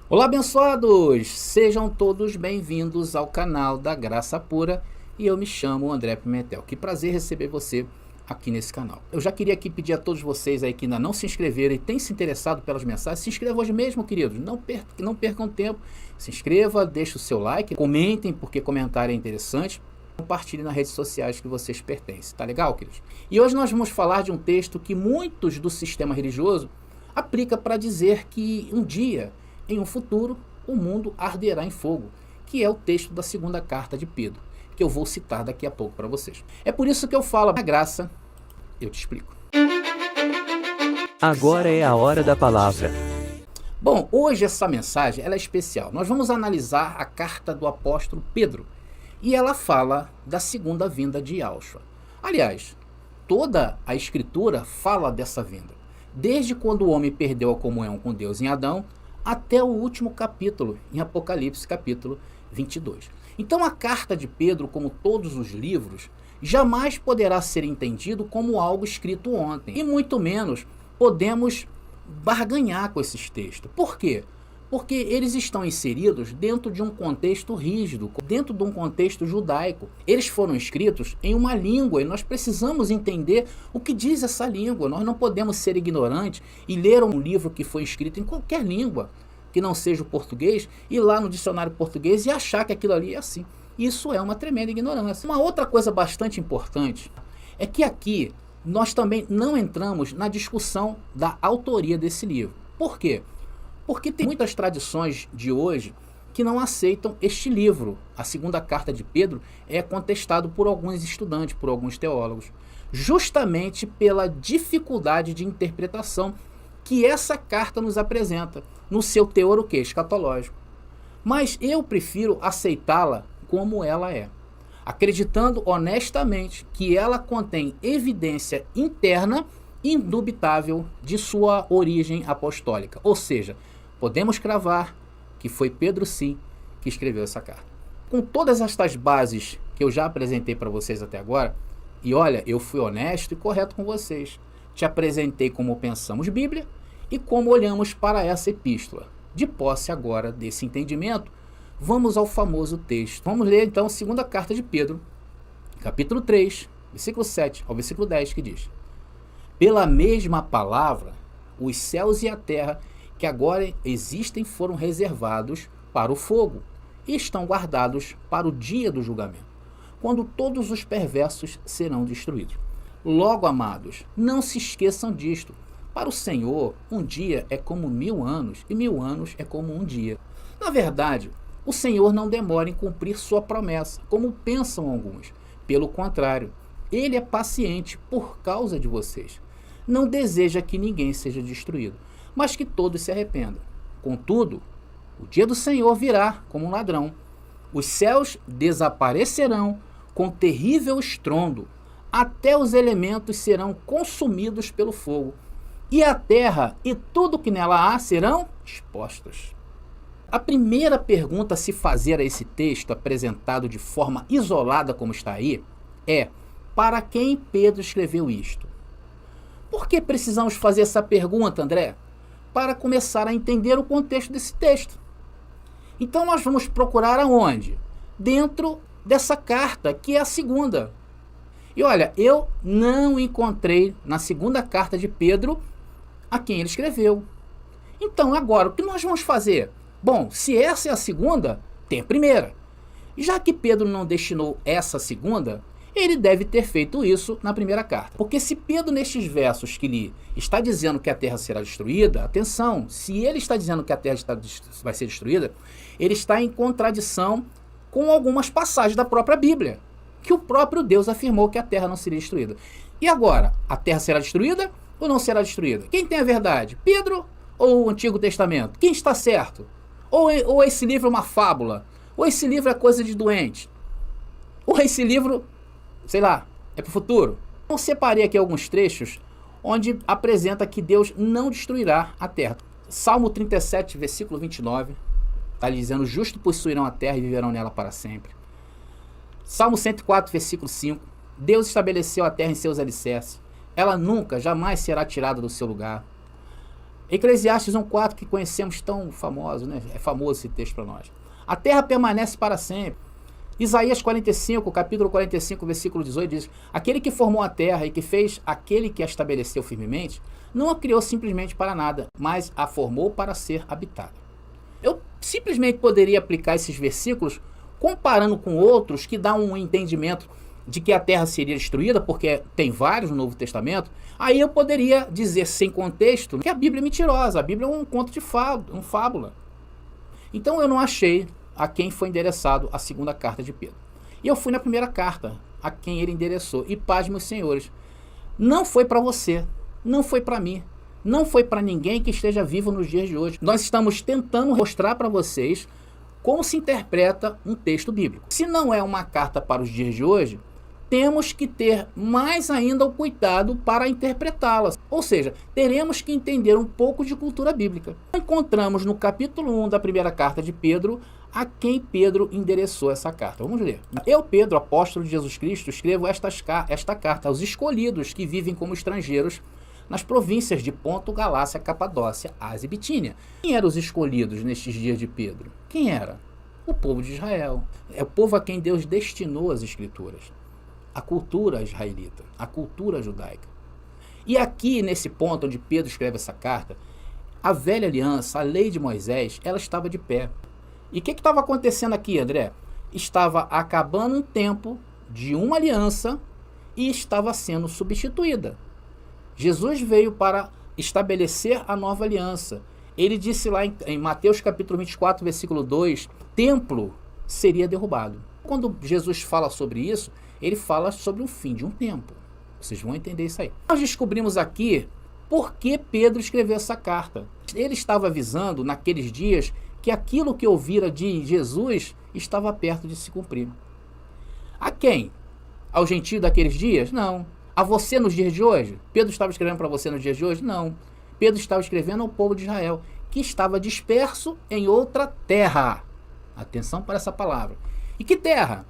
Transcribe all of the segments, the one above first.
Olá, abençoados! Sejam todos bem-vindos ao canal da Graça Pura e eu me chamo André Pimentel. Que prazer receber você aqui nesse canal. Eu já queria aqui pedir a todos vocês aí que ainda não se inscreveram e têm se interessado pelas mensagens, se inscrevam hoje mesmo, queridos. Não percam tempo. Se inscreva, deixe o seu like, comentem, porque comentário é interessante. Compartilhe nas redes sociais que vocês pertencem. Tá legal, queridos? E hoje nós vamos falar de um texto que muitos do sistema religioso aplica para dizer que um dia, em um futuro, o mundo arderá em fogo, que é o texto da segunda carta de Pedro, que eu vou citar daqui a pouco para vocês. É por isso que eu falo, a graça, eu te explico. Agora é a hora da palavra. Bom, hoje essa mensagem ela é especial. Nós vamos analisar a carta do apóstolo Pedro, e ela fala da segunda vinda de Yahshua. Aliás, toda a escritura fala dessa vinda. Desde quando o homem perdeu a comunhão com Deus em Adão, até o último capítulo, em Apocalipse capítulo 22. Então a carta de Pedro, como todos os livros, jamais poderá ser entendido como algo escrito ontem. E muito menos podemos barganhar com esses textos. Por quê? Porque eles estão inseridos dentro de um contexto rígido, dentro de um contexto judaico. Eles foram escritos em uma língua e nós precisamos entender o que diz essa língua. Nós não podemos ser ignorantes e ler um livro que foi escrito em qualquer língua, que não seja o português, ir lá no dicionário português e achar que aquilo ali é assim. Isso é uma tremenda ignorância. Uma outra coisa bastante importante é que aqui nós também não entramos na discussão da autoria desse livro. Por quê? Porque tem muitas tradições de hoje que não aceitam este livro. A segunda carta de Pedro é contestado por alguns estudantes, por alguns teólogos, justamente pela dificuldade de interpretação que essa carta nos apresenta, no seu teor o quê? Escatológico. Mas eu prefiro aceitá-la como ela é, acreditando honestamente que ela contém evidência interna indubitável de sua origem apostólica. Ou seja, podemos cravar que foi Pedro sim que escreveu essa carta. Com todas estas bases que eu já apresentei para vocês até agora, e olha, eu fui honesto e correto com vocês. Te apresentei como pensamos Bíblia e como olhamos para essa epístola. De posse agora desse entendimento, vamos ao famoso texto. Vamos ler então a segunda carta de Pedro, capítulo 3, versículo 7 ao versículo 10, que diz: Pela mesma palavra, os céus e a terra que agora existem foram reservados para o fogo e estão guardados para o dia do julgamento, quando todos os perversos serão destruídos. Logo, amados, não se esqueçam disto. Para o Senhor, um dia é como 1000 anos, e 1000 anos é como um dia. Na verdade, o Senhor não demora em cumprir sua promessa, como pensam alguns. Pelo contrário, Ele é paciente por causa de vocês. Não deseja que ninguém seja destruído, mas que todos se arrependam. Contudo, o dia do Senhor virá como um ladrão. Os céus desaparecerão com terrível estrondo, até os elementos serão consumidos pelo fogo, e a terra e tudo que nela há serão expostos. A primeira pergunta a se fazer a esse texto apresentado de forma isolada como está aí é: para quem Pedro escreveu isto? Por que precisamos fazer essa pergunta, André? Para começar a entender o contexto desse texto. Então nós vamos procurar aonde? Dentro dessa carta, que é a segunda. E olha, eu não encontrei na segunda carta de Pedro a quem ele escreveu. Então agora, o que nós vamos fazer? Bom, se essa é a segunda, tem a primeira. Já que Pedro não destinou essa segunda, ele deve ter feito isso na primeira carta. Porque se Pedro, nestes versos que ele está dizendo que a terra será destruída, atenção, se ele está dizendo que a terra vai ser destruída, ele está em contradição com algumas passagens da própria Bíblia, que o próprio Deus afirmou que a terra não seria destruída. E agora, a terra será destruída ou não será destruída? Quem tem a verdade? Pedro ou o Antigo Testamento? Quem está certo? Ou esse livro é uma fábula? Ou esse livro é coisa de doente? Ou esse livro, sei lá, é para o futuro? Eu separei aqui alguns trechos onde apresenta que Deus não destruirá a terra. Salmo 37, versículo 29, está dizendo: justo possuirão a terra e viverão nela para sempre. Salmo 104, versículo 5, Deus estabeleceu a terra em seus alicerces. Ela nunca, jamais será tirada do seu lugar. Eclesiastes 1,4, que conhecemos tão famoso, né? É famoso esse texto para nós. A terra permanece para sempre. Isaías 45, capítulo 45, versículo 18 diz: aquele que formou a terra e que fez aquele que a estabeleceu firmemente, não a criou simplesmente para nada, mas a formou para ser habitada. Eu simplesmente poderia aplicar esses versículos comparando com outros que dão um entendimento de que a terra seria destruída, porque tem vários no Novo Testamento. Aí eu poderia dizer sem contexto que a Bíblia é mentirosa, a Bíblia é um conto de fábula. Então eu não achei a quem foi endereçado a segunda carta de Pedro. E eu fui na primeira carta, a quem ele endereçou. E paz, meus senhores, não foi para você, não foi para mim, não foi para ninguém que esteja vivo nos dias de hoje. Nós estamos tentando mostrar para vocês como se interpreta um texto bíblico. Se não é uma carta para os dias de hoje, temos que ter mais ainda o cuidado para interpretá-las. Ou seja, teremos que entender um pouco de cultura bíblica. Encontramos no capítulo 1 da primeira carta de Pedro a quem Pedro endereçou essa carta. Vamos ler. Eu, Pedro, apóstolo de Jesus Cristo, escrevo esta carta aos escolhidos que vivem como estrangeiros nas províncias de Ponto, Galácia, Capadócia, Ásia e Bitínia. Quem eram os escolhidos nestes dias de Pedro? Quem era? O povo de Israel. É o povo a quem Deus destinou as Escrituras. A cultura israelita, a cultura judaica. E aqui, nesse ponto onde Pedro escreve essa carta, a velha aliança, a lei de Moisés, ela estava de pé. E o que estava acontecendo aqui, André? Estava acabando um tempo de uma aliança e estava sendo substituída. Jesus veio para estabelecer a nova aliança. Ele disse lá em Mateus capítulo 24, versículo 2, o templo seria derrubado. Quando Jesus fala sobre isso, ele fala sobre o fim de um tempo. Vocês vão entender isso aí. Nós descobrimos aqui por que Pedro escreveu essa carta. Ele estava avisando naqueles dias que aquilo que ouvira de Jesus estava perto de se cumprir. A quem? Ao gentio daqueles dias? Não. A você nos dias de hoje? Pedro estava escrevendo para você nos dias de hoje? Não. Pedro estava escrevendo ao povo de Israel, que estava disperso em outra terra. Atenção para essa palavra. E que terra?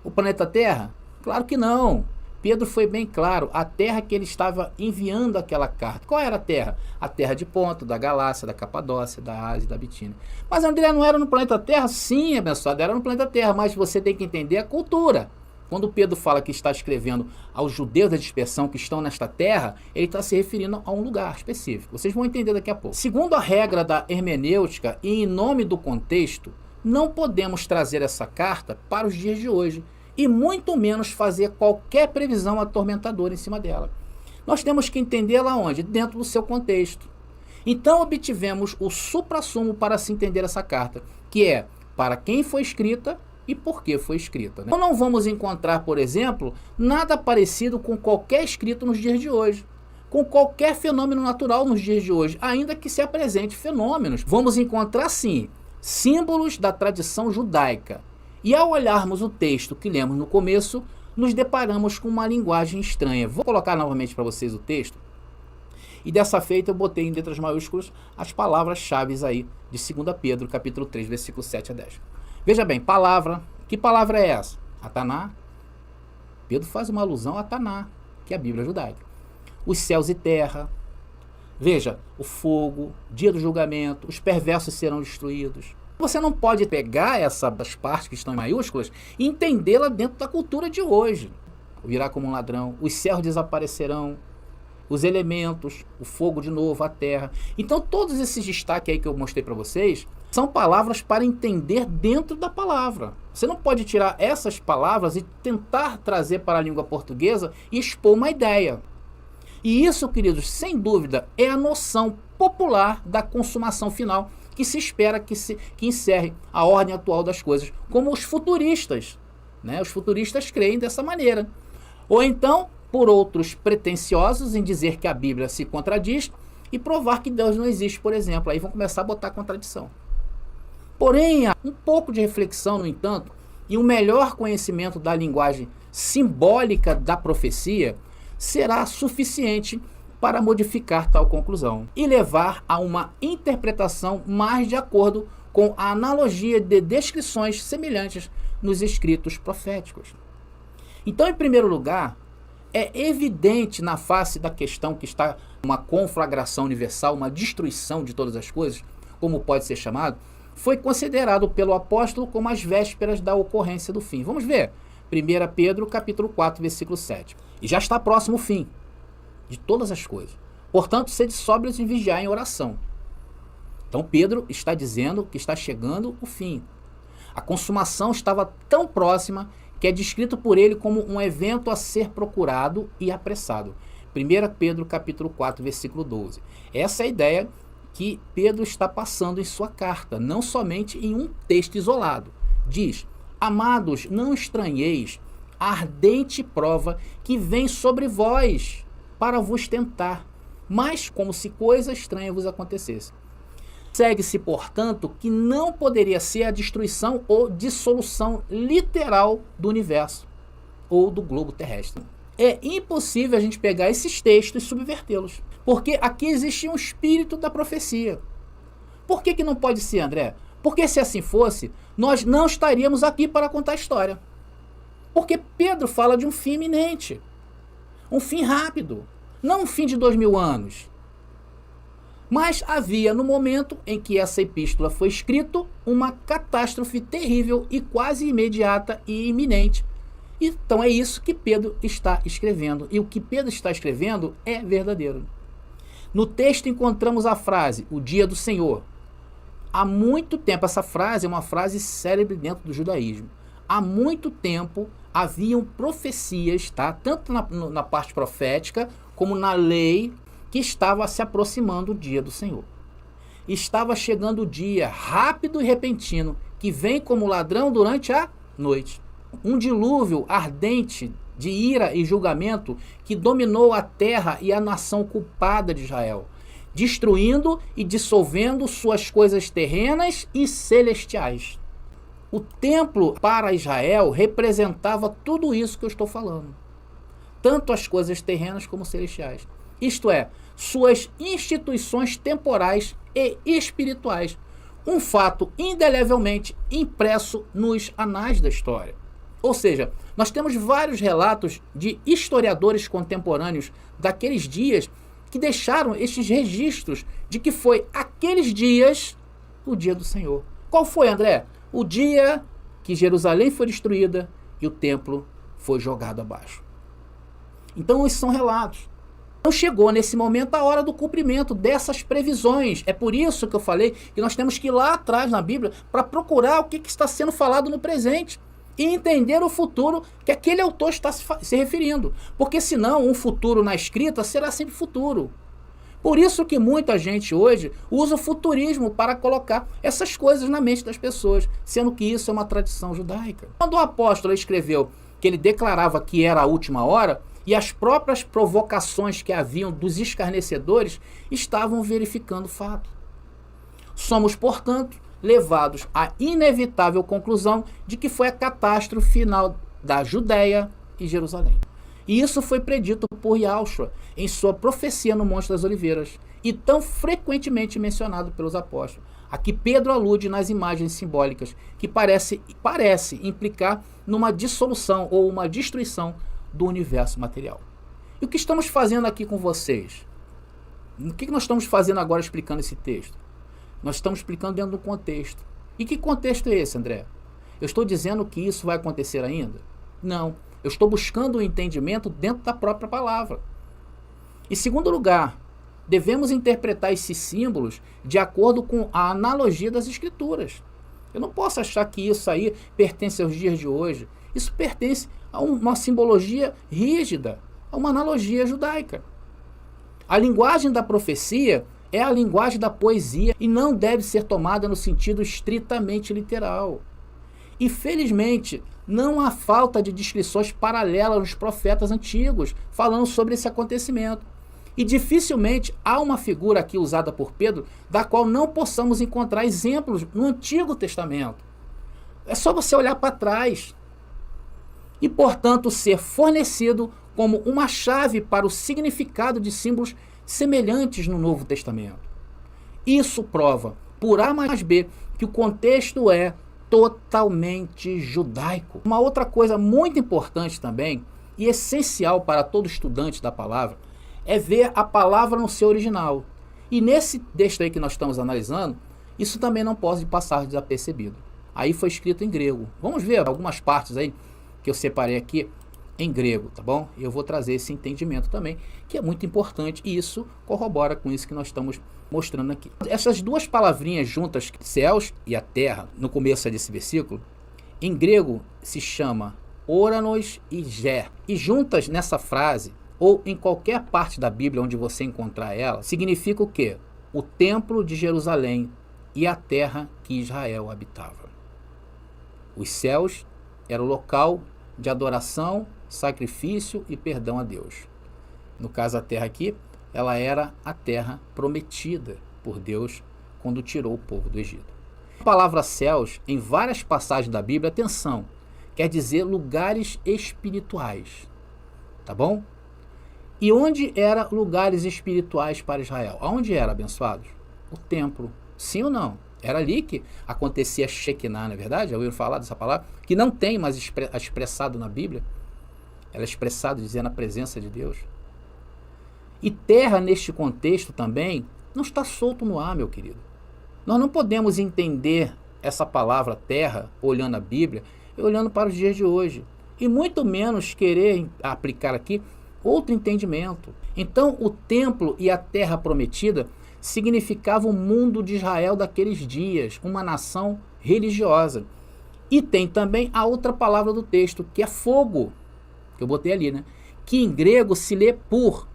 O planeta Terra? Claro que não. Pedro foi bem claro, a terra que ele estava enviando aquela carta. Qual era a terra? A terra de Ponto, da Galácia, da Capadócia, da Ásia e da Bitínia. Mas André, não era no planeta Terra? Sim, abençoado, era no planeta Terra, mas você tem que entender a cultura. Quando Pedro fala que está escrevendo aos judeus da dispersão que estão nesta terra, ele está se referindo a um lugar específico. Vocês vão entender daqui a pouco. Segundo a regra da hermenêutica e em nome do contexto, não podemos trazer essa carta para os dias de hoje e muito menos fazer qualquer previsão atormentadora em cima dela. Nós temos que entendê-la onde? Dentro do seu contexto. Então obtivemos o suprassumo para se entender essa carta, que é para quem foi escrita e por que foi escrita. Então não vamos encontrar, por exemplo, nada parecido com qualquer escrito nos dias de hoje, com qualquer fenômeno natural nos dias de hoje, ainda que se apresente fenômenos. Vamos encontrar, sim, símbolos da tradição judaica. E ao olharmos o texto que lemos no começo, nos deparamos com uma linguagem estranha. Vou colocar novamente para vocês o texto. E dessa feita eu botei em letras maiúsculas as palavras-chave aí de 2 Pedro, capítulo 3, versículo 7 a 10. Veja bem, palavra. Que palavra é essa? Ataná. Pedro faz uma alusão a Ataná, que é a Bíblia judaica. Os céus e terra. Veja, o fogo, dia do julgamento, os perversos serão destruídos. Você não pode pegar essas partes que estão em maiúsculas e entendê-la dentro da cultura de hoje. Virá como um ladrão, os céus desaparecerão, os elementos, o fogo de novo, a terra. Então todos esses destaques aí que eu mostrei para vocês são palavras para entender dentro da palavra. Você não pode tirar essas palavras e tentar trazer para a língua portuguesa e expor uma ideia. E isso, queridos, sem dúvida, é a noção popular da consumação final que se espera que encerre a ordem atual das coisas, como os futuristas, né? Os futuristas creem dessa maneira. Ou então, por outros pretensiosos em dizer que a Bíblia se contradiz e provar que Deus não existe, por exemplo. Aí vão começar a botar contradição. Porém, um pouco de reflexão, no entanto, e um melhor conhecimento da linguagem simbólica da profecia será suficiente para modificar tal conclusão e levar a uma interpretação mais de acordo com a analogia de descrições semelhantes nos escritos proféticos. Então, em primeiro lugar, é evidente na face da questão que está uma conflagração universal, uma destruição de todas as coisas, como pode ser chamado, foi considerado pelo apóstolo como as vésperas da ocorrência do fim. Vamos ver. 1 Pedro, capítulo 4, versículo 7. E já está próximo o fim de todas as coisas. Portanto, sede sóbrios e vigiar em oração. Então, Pedro está dizendo que está chegando o fim. A consumação estava tão próxima que é descrito por ele como um evento a ser procurado e apressado. 1 Pedro, capítulo 4, versículo 12. Essa é a ideia que Pedro está passando em sua carta, não somente em um texto isolado. Diz: amados, não estranheis a ardente prova que vem sobre vós para vos tentar, mas como se coisa estranha vos acontecesse. Segue-se, portanto, que não poderia ser a destruição ou dissolução literal do universo ou do globo terrestre. É impossível a gente pegar esses textos e subvertê-los, porque aqui existe um espírito da profecia. Por que não pode ser, André? Porque se assim fosse, nós não estaríamos aqui para contar a história. Porque Pedro fala de um fim iminente, um fim rápido, não um fim de 2000 anos. Mas havia, no momento em que essa epístola foi escrita, uma catástrofe terrível e quase imediata e iminente. Então é isso que Pedro está escrevendo. E o que Pedro está escrevendo é verdadeiro. No texto encontramos a frase, o dia do Senhor. Há muito tempo, essa frase é uma frase célebre dentro do judaísmo. Há muito tempo haviam profecias, tá? Tanto na parte profética como na lei, que estava se aproximando o dia do Senhor. Estava chegando o dia rápido e repentino, que vem como ladrão durante a noite. Um dilúvio ardente de ira e julgamento que dominou a terra e a nação culpada de Israel, destruindo e dissolvendo suas coisas terrenas e celestiais. O templo para Israel representava tudo isso que eu estou falando, tanto as coisas terrenas como celestiais. Isto é, suas instituições temporais e espirituais. Um fato indelevelmente impresso nos anais da história. Ou seja, nós temos vários relatos de historiadores contemporâneos daqueles dias que deixaram estes registros de que foi aqueles dias o dia do Senhor. Qual foi, André? O dia que Jerusalém foi destruída e o templo foi jogado abaixo. Então, esses são relatos. Então chegou nesse momento a hora do cumprimento dessas previsões. É por isso que eu falei que nós temos que ir lá atrás na Bíblia para procurar o que está sendo falado no presente e entender o futuro que aquele autor está se referindo. Porque senão um futuro na escrita será sempre futuro. Por isso que muita gente hoje usa o futurismo para colocar essas coisas na mente das pessoas, sendo que isso é uma tradição judaica. Quando o apóstolo escreveu que ele declarava que era a última hora, e as próprias provocações que haviam dos escarnecedores estavam verificando o fato. Somos, portanto, levados à inevitável conclusão de que foi a catástrofe final da Judéia e Jerusalém. E isso foi predito por Yahushua em sua profecia no Monte das Oliveiras e tão frequentemente mencionado pelos apóstolos. Aqui Pedro alude nas imagens simbólicas que parece implicar numa dissolução ou uma destruição do universo material. E o que estamos fazendo aqui com vocês? O que nós estamos fazendo agora explicando esse texto? Nós estamos explicando dentro do contexto. E que contexto é esse, André? Eu estou dizendo que isso vai acontecer ainda? Não. Eu estou buscando o entendimento dentro da própria palavra. Em segundo lugar, devemos interpretar esses símbolos de acordo com a analogia das Escrituras. Eu não posso achar que isso aí pertence aos dias de hoje. Isso pertence a uma simbologia rígida, a uma analogia judaica. A linguagem da profecia é a linguagem da poesia e não deve ser tomada no sentido estritamente literal. E, felizmente, não há falta de descrições paralelas nos profetas antigos falando sobre esse acontecimento. E dificilmente há uma figura aqui usada por Pedro da qual não possamos encontrar exemplos no Antigo Testamento. É só você olhar para trás. E, portanto, ser fornecido como uma chave para o significado de símbolos semelhantes no Novo Testamento. Isso prova, por A mais B, que o contexto é totalmente judaico. Uma outra coisa muito importante também e essencial para todo estudante da palavra é ver a palavra no seu original. E nesse texto aí que nós estamos analisando, isso também não pode passar desapercebido. Aí foi escrito em grego. Vamos ver algumas partes aí que eu separei aqui em grego, tá bom? Eu vou trazer esse entendimento também, que é muito importante, e isso corrobora com isso que nós estamos mostrando aqui. Essas duas palavrinhas juntas, céus e a terra, no começo desse versículo, em grego se chama oranos e gé. E juntas nessa frase, ou em qualquer parte da Bíblia onde você encontrar ela, significa o quê? O templo de Jerusalém e a terra que Israel habitava. Os céus era o local de adoração, sacrifício e perdão a Deus. No caso, a terra aqui, ela era a terra prometida por Deus quando tirou o povo do Egito. A palavra céus, em várias passagens da Bíblia, atenção, quer dizer lugares espirituais, tá bom? E onde eram lugares espirituais para Israel? Aonde era, abençoados? O templo. Sim ou não? Era ali que acontecia a Shekinah, não é verdade? Já ouviram falar dessa palavra? Que não tem mais expressado na Bíblia. Ela é expressada dizendo a presença de Deus. E terra, neste contexto também, não está solto no ar, meu querido. Nós não podemos entender essa palavra terra, olhando a Bíblia, e olhando para os dias de hoje. E muito menos querer aplicar aqui outro entendimento. Então, o templo e a terra prometida significavam o mundo de Israel daqueles dias, uma nação religiosa. E tem também a outra palavra do texto, que é fogo, que eu botei ali, né? Que em grego se lê pur,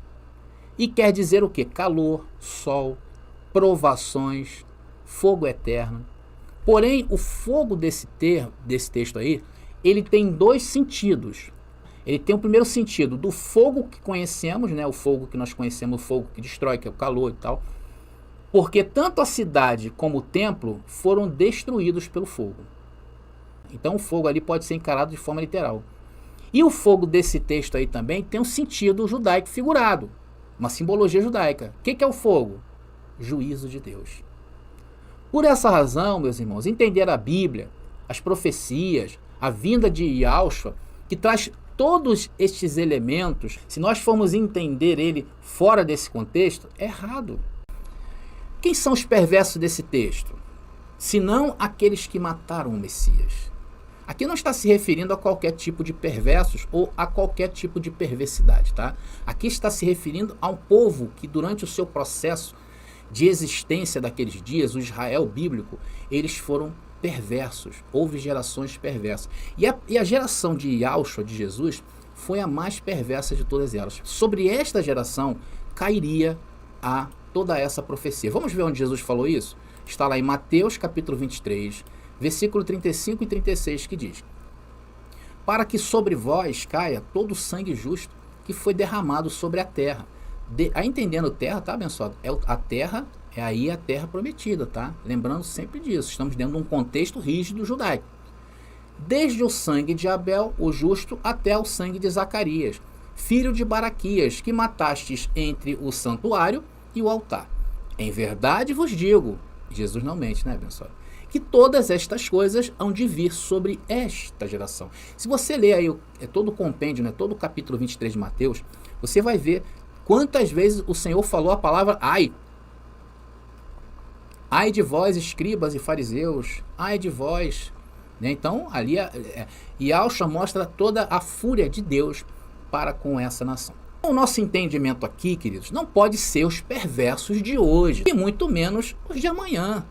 e quer dizer o quê? Calor, sol, provações, fogo eterno. Porém, o fogo desse texto aí, ele tem dois sentidos. Ele tem o primeiro sentido do fogo que conhecemos, né? O fogo que nós conhecemos, o fogo que destrói, que é o calor e tal. Porque tanto a cidade como o templo foram destruídos pelo fogo. Então o fogo ali pode ser encarado de forma literal. E o fogo desse texto aí também tem um sentido judaico figurado, uma simbologia judaica. O que é o fogo? Juízo de Deus. Por essa razão, meus irmãos, entender a Bíblia, as profecias, a vinda de Yahushua, que traz todos estes elementos, se nós formos entender ele fora desse contexto, é errado. Quem são os perversos desse texto? Senão aqueles que mataram o Messias. Aqui não está se referindo a qualquer tipo de perversos ou a qualquer tipo de perversidade, tá? Aqui está se referindo a um povo que durante o seu processo de existência daqueles dias, o Israel bíblico, eles foram perversos, houve gerações perversas. E a geração de Yahushua, de Jesus, foi a mais perversa de todas elas. Sobre esta geração cairia toda essa profecia. Vamos ver onde Jesus falou isso? Está lá em Mateus capítulo 23, versículo 35 e 36, que diz: para que sobre vós caia todo o sangue justo que foi derramado sobre a terra. Entendendo terra, tá, abençoado? A terra é aí a terra prometida, tá? Lembrando sempre disso, estamos dentro de um contexto rígido judaico. Desde o sangue de Abel, o justo, até o sangue de Zacarias, filho de Baraquias, que matastes entre o santuário e o altar. Em verdade vos digo, Jesus não mente, né, abençoado? Que todas estas coisas hão de vir sobre esta geração. Se você ler aí todo o compêndio, né, todo o capítulo 23 de Mateus, você vai ver quantas vezes o Senhor falou a palavra ai. Ai de vós, escribas e fariseus, ai de vós. Né? Então, ali, Yahushua mostra toda a fúria de Deus para com essa nação. O nosso entendimento aqui, queridos, não pode ser os perversos de hoje, e muito menos os de amanhã.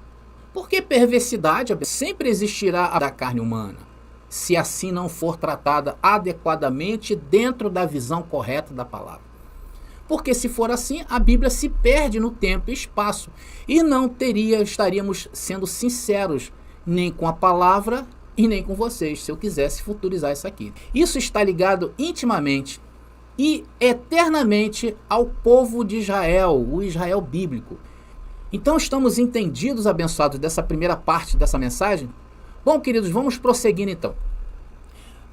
Porque perversidade sempre existirá da carne humana, se assim não for tratada adequadamente dentro da visão correta da palavra. Porque se for assim, a Bíblia se perde no tempo e espaço, e não estaríamos sendo sinceros nem com a palavra e nem com vocês, se eu quisesse futurizar isso aqui. Isso está ligado intimamente e eternamente ao povo de Israel, o Israel bíblico. Então estamos entendidos, abençoados, dessa primeira parte dessa mensagem? Bom, queridos, vamos prosseguindo então.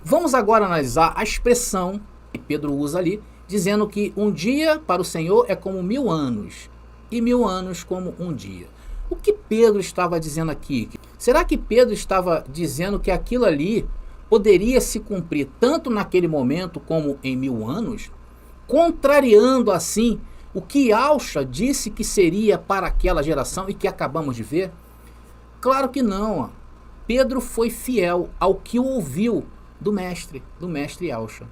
Vamos agora analisar a expressão que Pedro usa ali, dizendo que um dia para o Senhor é como 1000 anos, e 1000 anos como um dia. O que Pedro estava dizendo aqui? Será que Pedro estava dizendo que aquilo ali poderia se cumprir tanto naquele momento como em 1000 anos, contrariando assim o que Yahushua disse que seria para aquela geração e que acabamos de ver? Claro que não. Ó. Pedro foi fiel ao que ouviu do mestre Yahushua.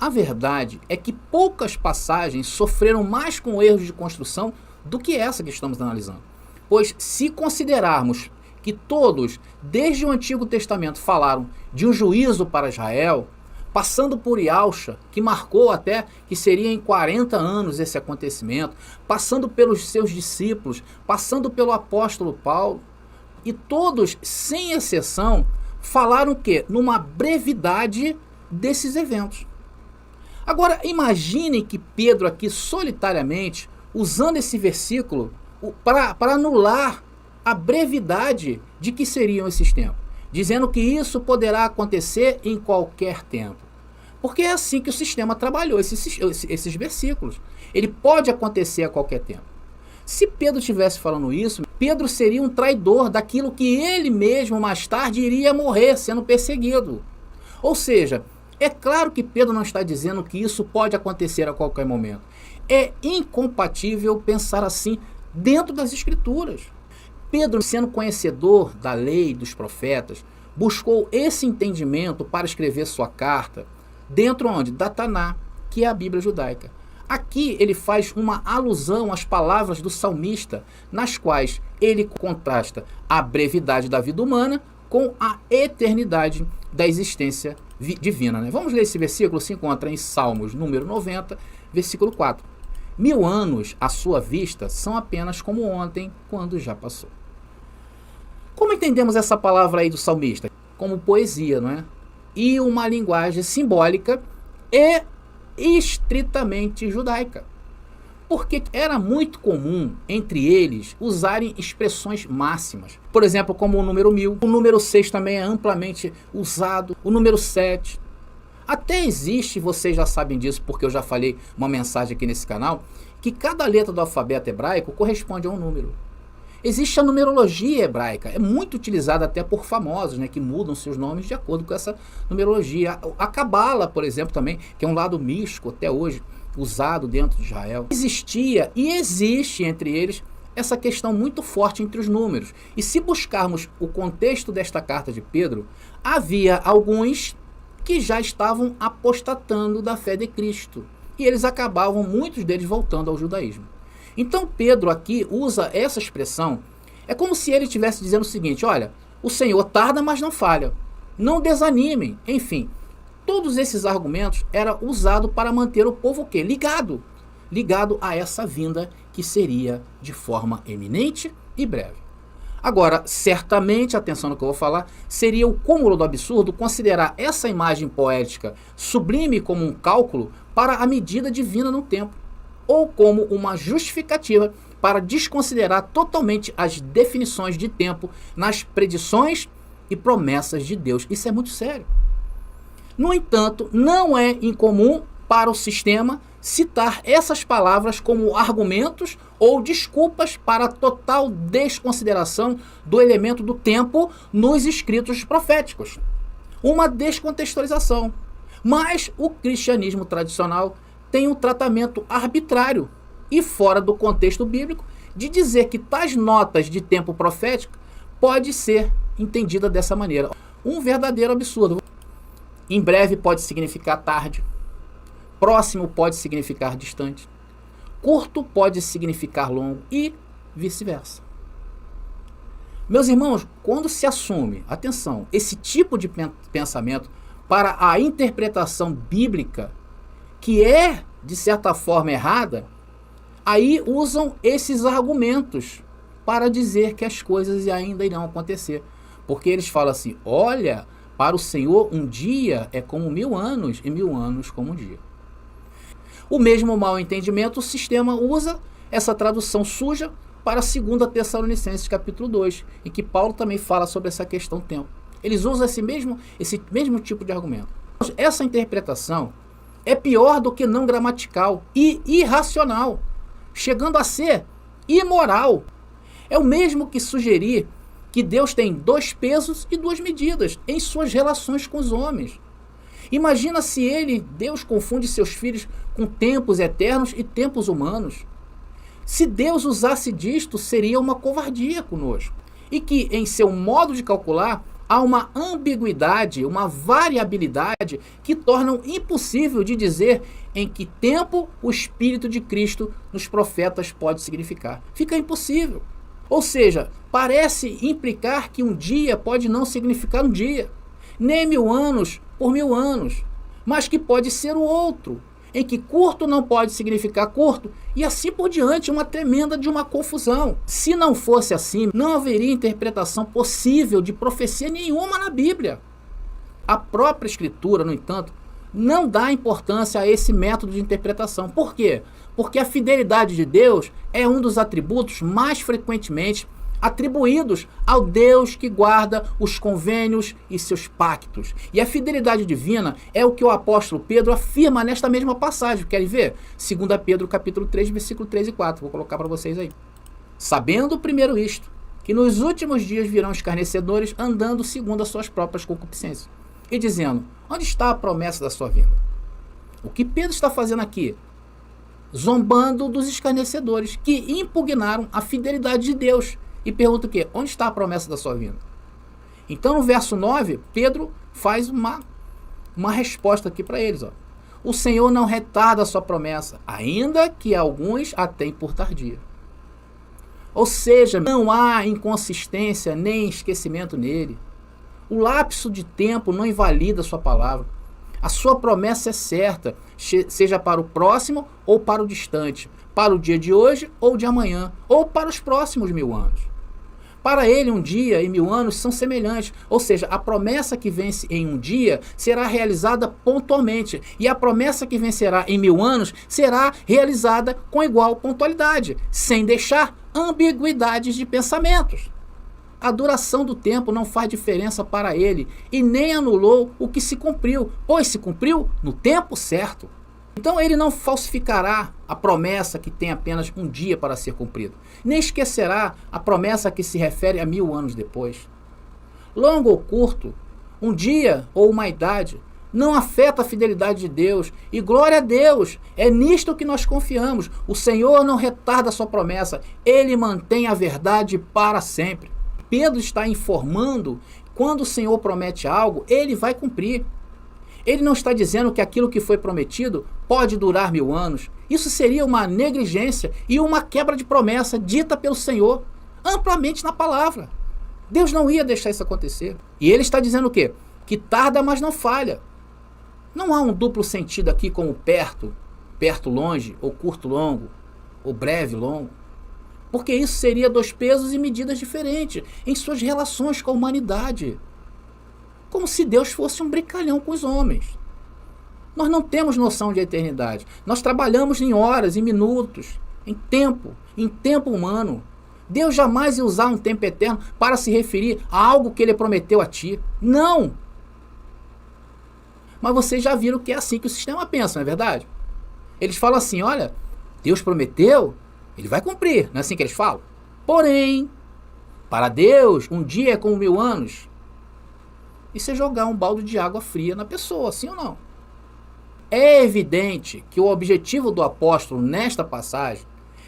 A verdade é que poucas passagens sofreram mais com erros de construção do que essa que estamos analisando. Pois se considerarmos que todos, desde o Antigo Testamento, falaram de um juízo para Israel, passando por Yahushua, que marcou até que seria em 40 anos esse acontecimento, passando pelos seus discípulos, passando pelo apóstolo Paulo, e todos, sem exceção, falaram que numa brevidade desses eventos. Agora, imagine que Pedro aqui solitariamente, usando esse versículo para anular a brevidade de que seriam esses tempos, dizendo que isso poderá acontecer em qualquer tempo. Porque é assim que o sistema trabalhou, esses versículos. Ele pode acontecer a qualquer tempo. Se Pedro estivesse falando isso, Pedro seria um traidor daquilo que ele mesmo mais tarde iria morrer sendo perseguido. Ou seja, é claro que Pedro não está dizendo que isso pode acontecer a qualquer momento. É incompatível pensar assim dentro das Escrituras. Pedro, sendo conhecedor da lei dos profetas, buscou esse entendimento para escrever sua carta dentro onde? Da Taná, que é a Bíblia judaica. Aqui ele faz uma alusão às palavras do salmista, nas quais ele contrasta a brevidade da vida humana com a eternidade da existência divina. Né? Vamos ler esse versículo, se encontra em Salmos, número 90, versículo 4. 1000 anos à sua vista são apenas como ontem, quando já passou. Como entendemos essa palavra aí do salmista? Como poesia, não é? E uma linguagem simbólica e estritamente judaica. Porque era muito comum entre eles usarem expressões máximas. Por exemplo, como o número 1000. O número 6 também é amplamente usado. O número 7. Até existe, vocês já sabem disso, porque eu já falei uma mensagem aqui nesse canal, que cada letra do alfabeto hebraico corresponde a um número. Existe a numerologia hebraica, é muito utilizada até por famosos, né, que mudam seus nomes de acordo com essa numerologia. A Cabala, por exemplo, também, que é um lado místico até hoje, usado dentro de Israel. Existia e existe entre eles essa questão muito forte entre os números. E se buscarmos o contexto desta carta de Pedro, havia alguns que já estavam apostatando da fé de Cristo. E eles acabavam, muitos deles, voltando ao judaísmo. Então Pedro aqui usa essa expressão, é como se ele estivesse dizendo o seguinte, olha, o Senhor tarda, mas não falha. Não desanimem. Enfim, todos esses argumentos eram usados para manter o povo o quê? Ligado a essa vinda que seria de forma eminente e breve. Agora, certamente, atenção no que eu vou falar, seria o cúmulo do absurdo considerar essa imagem poética sublime como um cálculo para a medida divina no tempo, ou como uma justificativa para desconsiderar totalmente as definições de tempo nas predições e promessas de Deus. Isso é muito sério. No entanto, não é incomum para o sistema citar essas palavras como argumentos ou desculpas para a total desconsideração do elemento do tempo nos escritos proféticos. Uma descontextualização. Mas o cristianismo tradicional tem um tratamento arbitrário e fora do contexto bíblico de dizer que tais notas de tempo profético pode ser entendida dessa maneira. Um verdadeiro absurdo. Em breve pode significar tarde. Próximo pode significar distante. Curto pode significar longo e vice-versa. Meus irmãos, quando se assume, atenção, esse tipo de pensamento para a interpretação bíblica, que é, de certa forma, errada, aí usam esses argumentos para dizer que as coisas ainda irão acontecer. Porque eles falam assim, olha, para o Senhor um dia é como 1000 anos e 1000 anos como um dia. O mesmo mal entendimento, o sistema usa essa tradução suja para 2 Tessalonicenses capítulo 2, em que Paulo também fala sobre essa questão do tempo. Eles usam esse mesmo tipo de argumento. Essa interpretação é pior do que não gramatical e irracional, chegando a ser imoral. É o mesmo que sugerir que Deus tem 2 pesos e 2 medidas em suas relações com os homens. Imagina se Deus, confunde seus filhos com tempos eternos e tempos humanos. Se Deus usasse disto, seria uma covardia conosco. E que em seu modo de calcular há uma ambiguidade, uma variabilidade que tornam impossível de dizer em que tempo o Espírito de Cristo nos profetas pode significar. Fica impossível. Ou seja, parece implicar que um dia pode não significar um dia, nem 1000 anos por 1000 anos, mas que pode ser o outro, em que curto não pode significar curto, e assim por diante, uma tremenda de uma confusão. Se não fosse assim, não haveria interpretação possível de profecia nenhuma na Bíblia. A própria Escritura, no entanto, não dá importância a esse método de interpretação. Por quê? Porque a fidelidade de Deus é um dos atributos mais frequentemente atribuídos ao Deus que guarda os convênios e seus pactos. E a fidelidade divina é o que o apóstolo Pedro afirma nesta mesma passagem. Querem ver? 2 Pedro capítulo 3, versículo 3 e 4. Vou colocar para vocês aí. Sabendo primeiro isto, que nos últimos dias virão escarnecedores andando segundo as suas próprias concupiscências. E dizendo, onde está a promessa da sua vinda? O que Pedro está fazendo aqui? Zombando dos escarnecedores que impugnaram a fidelidade de Deus. E pergunta o quê? Onde está a promessa da sua vinda? Então, no verso 9, Pedro faz uma resposta aqui para eles. Ó. O Senhor não retarda a sua promessa, ainda que alguns a tenham por tardia. Ou seja, não há inconsistência nem esquecimento nele. O lapso de tempo não invalida a sua palavra. A sua promessa é certa, seja para o próximo ou para o distante, para o dia de hoje ou de amanhã, ou para os próximos 1000 anos. Para ele, um dia e 1000 anos são semelhantes, ou seja, a promessa que vence em um dia será realizada pontualmente, e a promessa que vencerá em 1000 anos será realizada com igual pontualidade, sem deixar ambiguidades de pensamentos. A duração do tempo não faz diferença para ele, e nem anulou o que se cumpriu, pois se cumpriu no tempo certo. Então ele não falsificará a promessa que tem apenas um dia para ser cumprido, nem esquecerá a promessa que se refere a 1000 anos depois. Longo ou curto, um dia ou uma idade, não afeta a fidelidade de Deus, e glória a Deus, é nisto que nós confiamos. O Senhor não retarda a sua promessa, Ele mantém a verdade para sempre. Pedro está informando, quando o Senhor promete algo, Ele vai cumprir. Ele não está dizendo que aquilo que foi prometido pode durar 1000 anos. Isso seria uma negligência e uma quebra de promessa dita pelo Senhor, amplamente na palavra. Deus não ia deixar isso acontecer. E ele está dizendo o quê? Que tarda, mas não falha. Não há um duplo sentido aqui como perto, perto longe, ou curto longo, ou breve longo. Porque isso seria 2 pesos e medidas diferentes em suas relações com a humanidade. Como se Deus fosse um brincalhão com os homens. Nós não temos noção de eternidade. Nós trabalhamos em horas, em minutos, em tempo humano. Deus jamais ia usar um tempo eterno para se referir a algo que Ele prometeu a ti. Não! Mas vocês já viram que é assim que o sistema pensa, não é verdade? Eles falam assim, olha, Deus prometeu, Ele vai cumprir. Não é assim que eles falam? Porém, para Deus, um dia é como 1000 anos. Isso é jogar um balde de água fria na pessoa, sim ou não? É evidente que o objetivo do apóstolo nesta passagem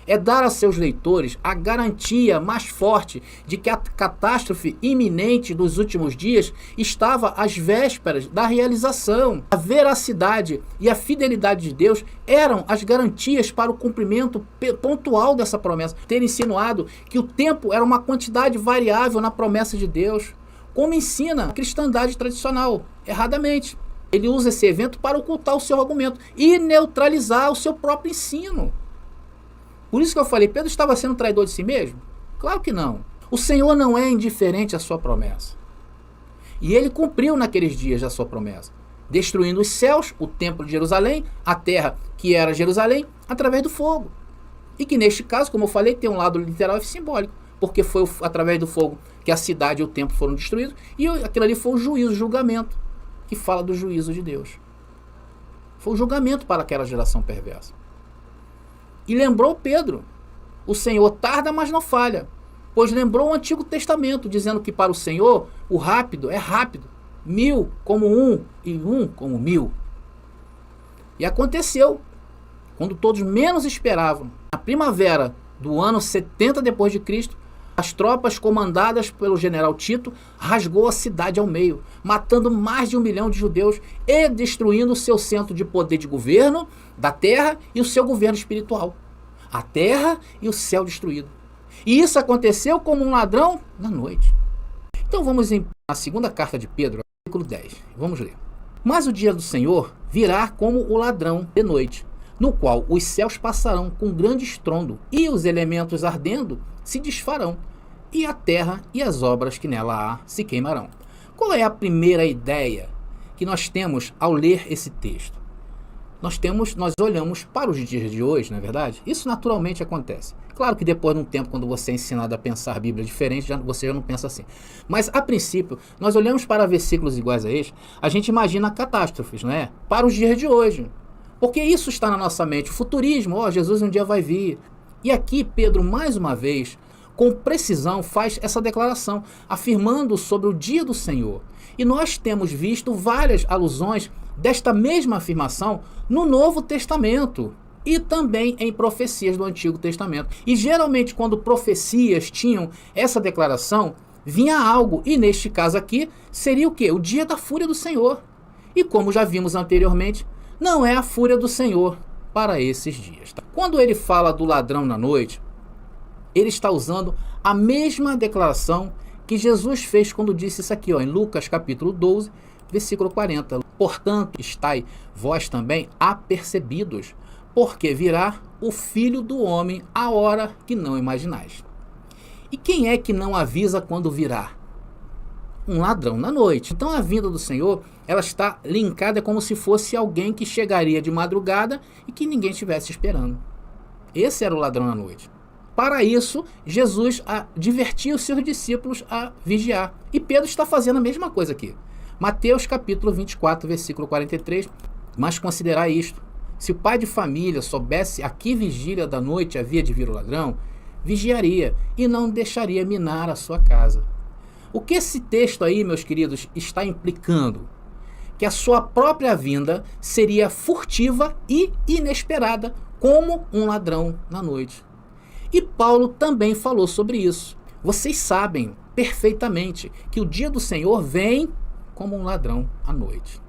é dar a seus leitores a garantia mais forte de que a catástrofe iminente dos últimos dias estava às vésperas da realização. A veracidade e a fidelidade de Deus eram as garantias para o cumprimento pontual dessa promessa. Ter insinuado que o tempo era uma quantidade variável na promessa de Deus, como ensina a cristandade tradicional, erradamente. Ele usa esse evento para ocultar o seu argumento e neutralizar o seu próprio ensino. Por isso que eu falei, Pedro estava sendo traidor de si mesmo? Claro que não. O Senhor não é indiferente à sua promessa. E Ele cumpriu naqueles dias a sua promessa, destruindo os céus, o templo de Jerusalém, a terra que era Jerusalém, através do fogo. E que neste caso, como eu falei, tem um lado literal e simbólico, porque foi através do fogo que a cidade e o templo foram destruídos, e aquilo ali foi o juízo, o julgamento, que fala do juízo de Deus. Foi o julgamento para aquela geração perversa. E lembrou Pedro, o Senhor tarda, mas não falha. pois lembrou o Antigo Testamento, dizendo que para o Senhor o rápido é rápido, 1000 como 1 e 1 como 1000. E aconteceu, quando todos menos esperavam, na primavera do ano 70 depois de Cristo, as tropas comandadas pelo general Tito rasgou a cidade ao meio, matando mais de 1 milhão de judeus e destruindo o seu centro de poder de governo da terra e o seu governo espiritual. A terra e o céu destruído. E isso aconteceu como um ladrão na noite. Então vamos na segunda carta de Pedro, versículo 10. Vamos ler. Mas o dia do Senhor virá como o ladrão de noite, no qual os céus passarão com grande estrondo, e os elementos ardendo se desfarão, e a terra e as obras que nela há se queimarão. Qual é a primeira ideia que nós temos ao ler esse texto? Nós olhamos para os dias de hoje, não é verdade? Isso naturalmente acontece. Claro que depois de um tempo, quando você é ensinado a pensar a Bíblia diferente, você já não pensa assim. Mas, a princípio, nós olhamos para versículos iguais a este, a gente imagina catástrofes, não é? Para os dias de hoje. Porque isso está na nossa mente, o futurismo, Jesus um dia vai vir. E aqui Pedro, mais uma vez, com precisão, faz essa declaração, afirmando sobre o dia do Senhor. E nós temos visto várias alusões desta mesma afirmação no Novo Testamento e também em profecias do Antigo Testamento. E geralmente quando profecias tinham essa declaração, vinha algo, e neste caso aqui, seria o quê? O dia da fúria do Senhor. E como já vimos anteriormente, não é a fúria do Senhor para esses dias. Tá? Quando ele fala do ladrão na noite, ele está usando a mesma declaração que Jesus fez quando disse isso aqui, em Lucas capítulo 12, versículo 40. Portanto, estai vós também apercebidos, porque virá o Filho do Homem a hora que não imaginais. E quem é que não avisa quando virá? Um ladrão na noite. Então a vinda do Senhor, ela está linkada como se fosse alguém que chegaria de madrugada e que ninguém estivesse esperando. Esse era o ladrão na noite. Para isso, Jesus advertia os seus discípulos a vigiar. E Pedro está fazendo a mesma coisa aqui. Mateus capítulo 24, versículo 43. Mas considerai isto: se o pai de família soubesse a que vigília da noite havia de vir o ladrão, vigiaria e não deixaria minar a sua casa. O que esse texto aí, meus queridos, está implicando? Que a sua própria vinda seria furtiva e inesperada, como um ladrão na noite. E Paulo também falou sobre isso. Vocês sabem perfeitamente que o dia do Senhor vem como um ladrão à noite.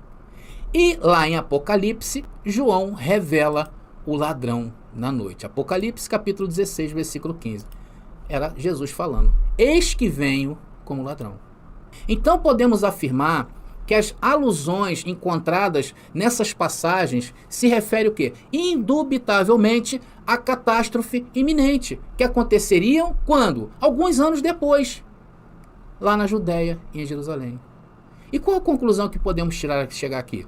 E lá em Apocalipse, João revela o ladrão na noite. Apocalipse capítulo 16, versículo 15. Era Jesus falando: eis que venho como ladrão. Então podemos afirmar que as alusões encontradas nessas passagens se referem o quê? Indubitavelmente à catástrofe iminente, que aconteceriam quando? Alguns anos depois, lá na Judéia e em Jerusalém. E qual a conclusão que podemos chegar aqui?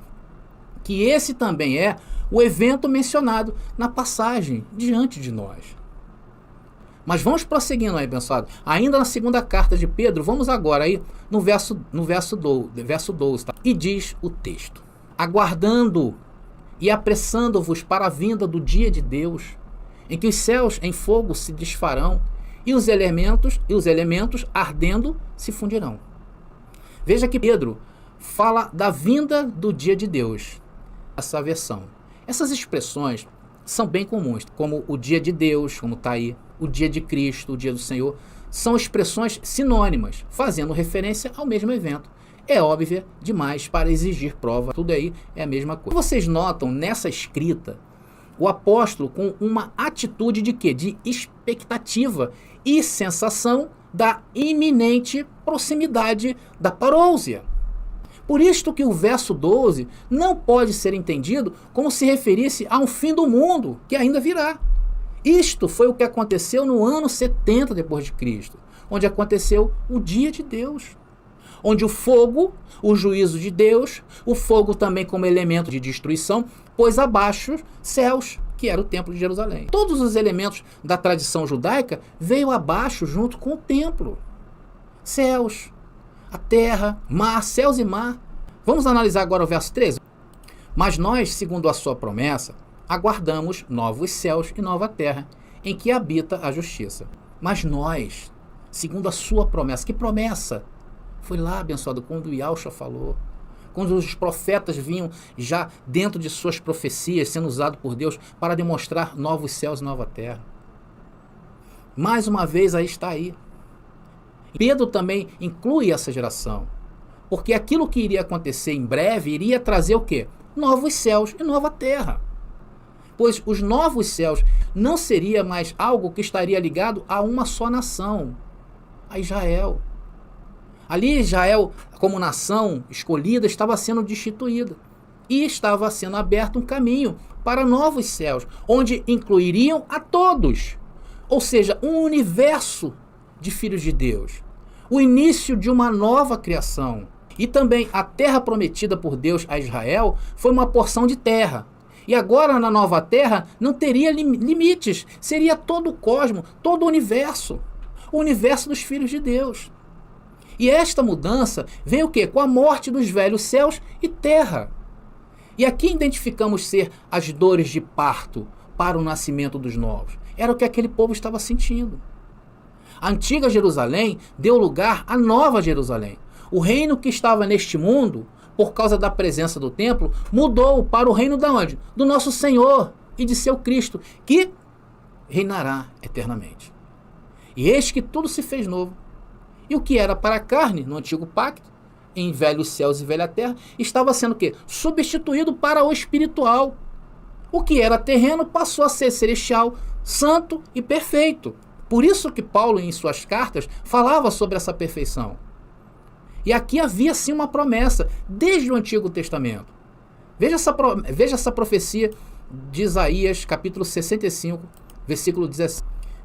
Que esse também é o evento mencionado na passagem diante de nós. Mas vamos prosseguindo aí, abençoado. Ainda na segunda carta de Pedro, vamos agora aí no verso 12. Tá? E diz o texto: aguardando e apressando-vos para a vinda do dia de Deus, em que os céus em fogo se desfarão e os elementos ardendo se fundirão. Veja que Pedro fala da vinda do dia de Deus. Essa versão. Essas expressões são bem comuns, como o dia de Deus, como está aí, o dia de Cristo, o dia do Senhor, são expressões sinônimas, fazendo referência ao mesmo evento. É óbvia demais para exigir prova, tudo aí é a mesma coisa. Vocês notam nessa escrita o apóstolo com uma atitude de quê? De expectativa e sensação da iminente proximidade da parousia. Por isto que o verso 12 não pode ser entendido como se referisse a um fim do mundo que ainda virá. Isto foi o que aconteceu no ano 70 depois de Cristo, onde aconteceu o dia de Deus, onde o fogo, o juízo de Deus, o fogo também como elemento de destruição, pôs abaixo céus, que era o templo de Jerusalém. Todos os elementos da tradição judaica veio abaixo junto com o templo. Céus, a terra, mar, céus e mar. Vamos analisar agora o verso 13. Mas nós, segundo a sua promessa, aguardamos novos céus e nova terra, em que habita a justiça. Mas nós, segundo a sua promessa. Que promessa? Foi lá, abençoado, quando Yahushua falou. Quando os profetas vinham já dentro de suas profecias, sendo usados por Deus para demonstrar novos céus e nova terra. Mais uma vez, aí está aí. Pedro também inclui essa geração. Porque aquilo que iria acontecer em breve iria trazer o quê? Novos céus e nova terra. Pois os novos céus não seria mais algo que estaria ligado a uma só nação, a Israel. Ali Israel, como nação escolhida, estava sendo destituída. E estava sendo aberto um caminho para novos céus, onde incluiriam a todos. Ou seja, um universo de filhos de Deus. O início de uma nova criação. E também a terra prometida por Deus a Israel foi uma porção de terra. E agora na nova terra não teria limites. Seria todo o cosmos, todo o universo. O universo dos filhos de Deus. E esta mudança veio o quê? Com a morte dos velhos céus e terra. E aqui identificamos ser as dores de parto para o nascimento dos novos. Era o que aquele povo estava sentindo. A antiga Jerusalém deu lugar à nova Jerusalém. O reino que estava neste mundo, por causa da presença do templo, mudou para o reino da onde? Do nosso Senhor e de seu Cristo, que reinará eternamente. E eis que tudo se fez novo. E o que era para a carne, no antigo pacto, em velhos céus e velha terra, estava sendo o quê? Substituído para o espiritual. O que era terreno passou a ser celestial, santo e perfeito. Por isso que Paulo, em suas cartas, falava sobre essa perfeição. E aqui havia sim uma promessa, desde o Antigo Testamento. Veja essa profecia de Isaías, capítulo 65, versículo 17.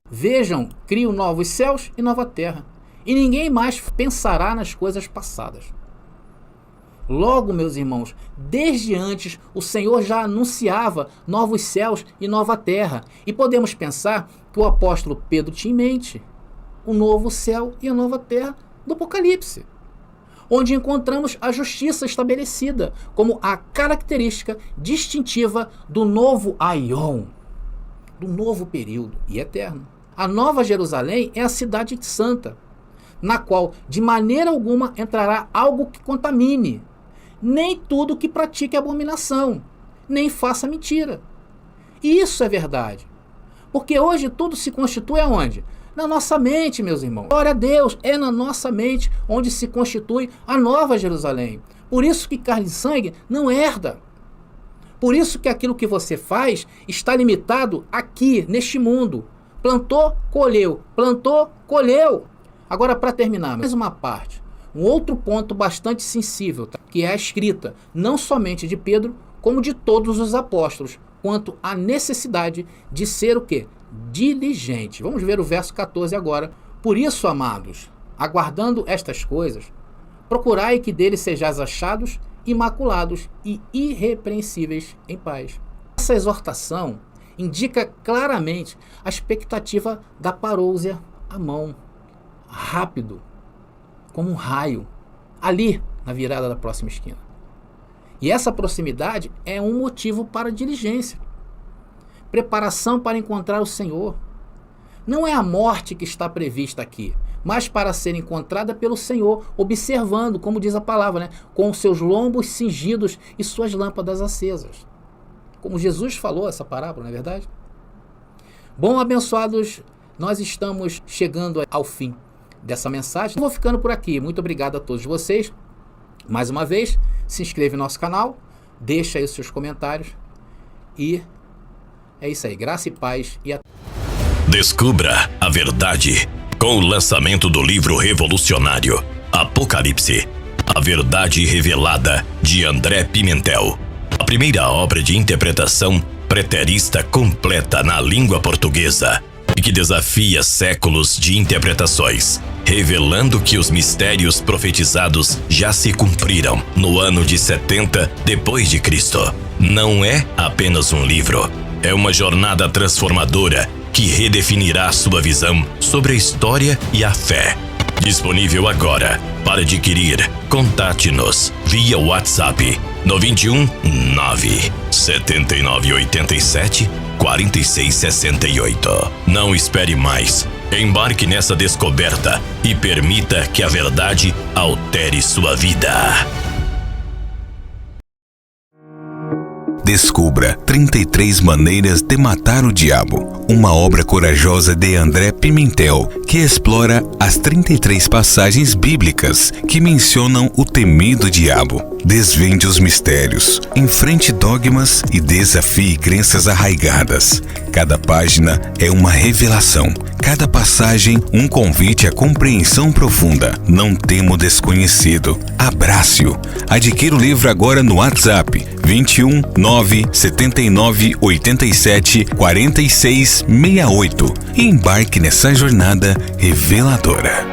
Vejam, crio novos céus e nova terra, e ninguém mais pensará nas coisas passadas. Logo, meus irmãos, desde antes o Senhor já anunciava novos céus e nova terra. E podemos pensar que o apóstolo Pedro tinha em mente o novo céu e a nova terra do Apocalipse, onde encontramos a justiça estabelecida como a característica distintiva do novo Aion, do novo período e eterno. A Nova Jerusalém é a cidade santa, na qual de maneira alguma entrará algo que contamine, nem tudo que pratique abominação, nem faça mentira. E isso é verdade, porque hoje tudo se constitui aonde? Na nossa mente, meus irmãos. Glória a Deus, é na nossa mente onde se constitui a Nova Jerusalém. Por isso que carne e sangue não herda. Por isso que aquilo que você faz está limitado aqui, neste mundo. Plantou, colheu. Plantou, colheu. Agora, para terminar, mais uma parte. Um outro ponto bastante sensível, tá? Que é a escrita, não somente de Pedro, como de todos os apóstolos, quanto à necessidade de ser o quê? Diligente. Vamos ver o verso 14 agora. Por isso, amados, aguardando estas coisas, procurai que deles sejais achados, imaculados e irrepreensíveis em paz. Essa exortação indica claramente a expectativa da parousia à mão, rápido, como um raio, ali na virada da próxima esquina. E essa proximidade é um motivo para diligência. Preparação para encontrar o Senhor. Não é a morte que está prevista aqui, mas para ser encontrada pelo Senhor, observando, como diz a palavra, né? Com seus lombos cingidos e suas lâmpadas acesas. Como Jesus falou essa parábola, não é verdade? Bom, abençoados, nós estamos chegando ao fim dessa mensagem. Vou ficando por aqui. Muito obrigado a todos vocês. Mais uma vez, se inscreve no nosso canal, deixa aí os seus comentários e é isso aí. Graça e paz e até. Descubra a verdade com o lançamento do livro revolucionário Apocalipse, a verdade revelada, de André Pimentel. A primeira obra de interpretação preterista completa na língua portuguesa e que desafia séculos de interpretações, revelando que os mistérios profetizados já se cumpriram no ano de 70 depois de Cristo. Não é apenas um livro, é uma jornada transformadora que redefinirá sua visão sobre a história e a fé. Disponível agora. Para adquirir, contate-nos via WhatsApp no 21 97987 4668. Não espere mais. Embarque nessa descoberta e permita que a verdade altere sua vida. Descubra 33 Maneiras de Matar o Diabo, uma obra corajosa de André Pimentel, que explora as 33 passagens bíblicas que mencionam o temido diabo. Desvende os mistérios, enfrente dogmas e desafie crenças arraigadas. Cada página é uma revelação, cada passagem um convite à compreensão profunda. Não tema o desconhecido, abrace-o. Adquira o livro agora no WhatsApp 21 979 87 46 68 e embarque nessa jornada reveladora.